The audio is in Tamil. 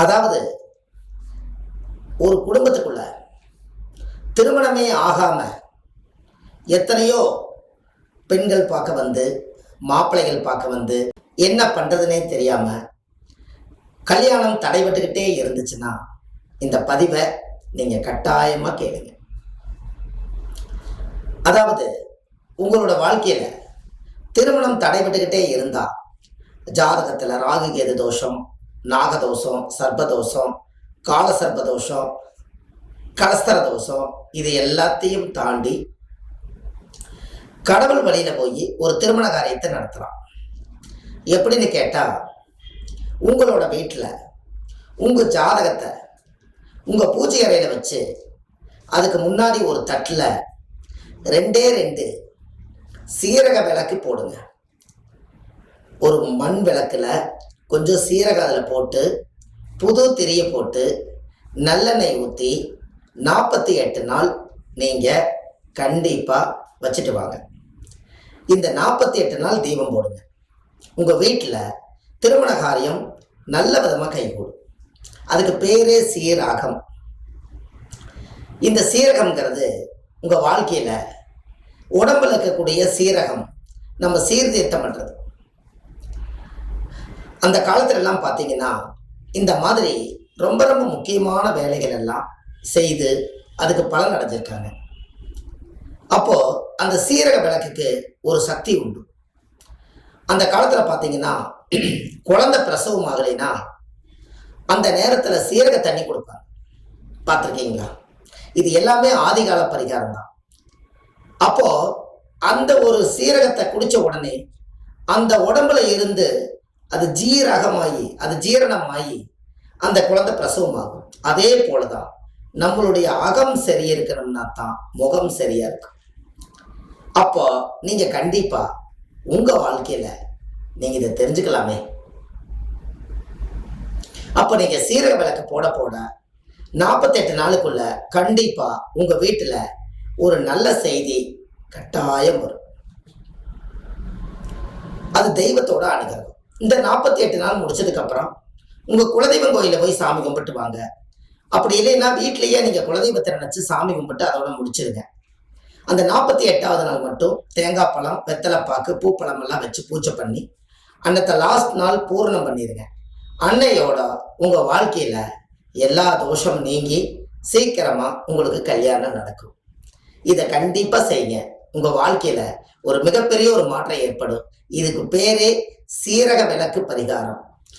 அதாவது ஒரு குடும்பத்துக்குள்ள திருமணமே ஆகாம எத்தனையோ பெண்கள் பார்க்க வந்து, மாப்பிள்ளைகள் பார்க்க வந்து, என்ன பண்றதுனே தெரியாம கல்யாணம் தடைபட்டுக்கிட்டே இருந்துச்சுன்னா இந்த பதிவை நீங்க கட்டாயமா கேளுங்க. அதாவது உங்களோட வாழ்க்கையில திருமணம் தடைபட்டுக்கிட்டே இருந்தா ஜாதகத்துல ராகு கேது தோஷம், நாகதோஷம், சர்ப்பதோஷம், கால சர்ப்பதோஷம், கலஸ்தர தோஷம், இது எல்லாத்தையும் தாண்டி கடவுள் வழியில போய் ஒரு திருமண காரியத்தை நடத்தலாம். எப்படின்னு கேட்டா, உங்களோட வீட்டில் உங்க ஜாதகத்தை உங்க பூஜை அறையில வச்சு அதுக்கு முன்னாடி ஒரு தட்டில் 2 சீரக விளக்கு போடுங்க. ஒரு மண் விளக்குல கொஞ்சம் சீரகம் அதில் போட்டு புது திரியை போட்டு நல்லெண்ணெய் ஊற்றி 48 நாள் நீங்கள் கண்டிப்பாக வச்சுட்டு வாங்க. இந்த 48 நாள் தீபம் போடுங்க. உங்கள் வீட்டில் திருமண காரியம் நல்ல விதமாக கைகூடும். அதுக்கு பேரே சீரகம். இந்த சீரகம்ங்கிறது உங்கள் வாழ்க்கையில் உடம்புல இருக்கக்கூடிய சீரகம் நம்ம சீர்திருத்தம் பண்ணுறது. அந்த காலத்துலலாம் பார்த்தீங்கன்னா இந்த மாதிரி ரொம்ப ரொம்ப முக்கியமான வேலைகள் எல்லாம் செய்து அதுக்கு பலன் அடைஞ்சிருக்காங்க. அப்போ அந்த சீரக விளக்குக்கு ஒரு சக்தி உண்டு. அந்த காலத்துல பார்த்தீங்கன்னா குழந்தை பிரசவம் ஆகலைன்னா அந்த நேரத்தில் சீரக தண்ணி கொடுப்பாங்க. பார்த்துருக்கீங்களா? இது எல்லாமே ஆதிகால பரிகாரம் தான். அப்போ அந்த ஒரு சீரகத்தை குடிச்ச உடனே அந்த உடம்புல இருந்து அது ஜீரகமாகி அது ஜீரணமாகி அந்த குழந்தை பிரசவம் ஆகும். அதே போலதான் நம்மளுடைய அகம் சரியா இருக்கணும்னா தான் முகம் சரியா இருக்கும். அப்போ நீங்க கண்டிப்பா உங்க வாழ்க்கையில நீங்க இதை தெரிஞ்சுக்கலாமே. அப்ப நீங்க சீரக விளக்கு போட போட 48 நாளுக்குள்ள கண்டிப்பா உங்க வீட்டுல ஒரு நல்ல செய்தி கட்டாயம் வரும். அது தெய்வத்தோட அனுகிரகம். இந்த 48 நாள் முடிச்சதுக்கு அப்புறம் உங்க குலதெய்வம் கோயில போய் சாமி கும்பிட்டு வாங்க. அப்படி இல்லைன்னா வீட்லயே நீங்க குலதெய்வத்தை நினைச்சு சாமி கும்பிட்டு அதோட முடிச்சிருங்க. அந்த 48வது நாள் மட்டும் தேங்காய் பழம், வெத்தலைப்பாக்கு, பூப்பழம் எல்லாம் வச்சு பூஜை பண்ணி அன்னத்தை லாஸ்ட் நாள் பூர்ணம் பண்ணிடுங்க. அன்னையோட உங்க வாழ்க்கையில எல்லா தோஷம் நீங்கி சீக்கிரமா உங்களுக்கு கல்யாணம் நடக்கும். இதை கண்டிப்பா செய்யுங்க. உங்க வாழ்க்கையில ஒரு மிகப்பெரிய ஒரு மாற்றம் ஏற்படும். இதுக்கு பேரே சீரக விளக்கு பரிகாரம்.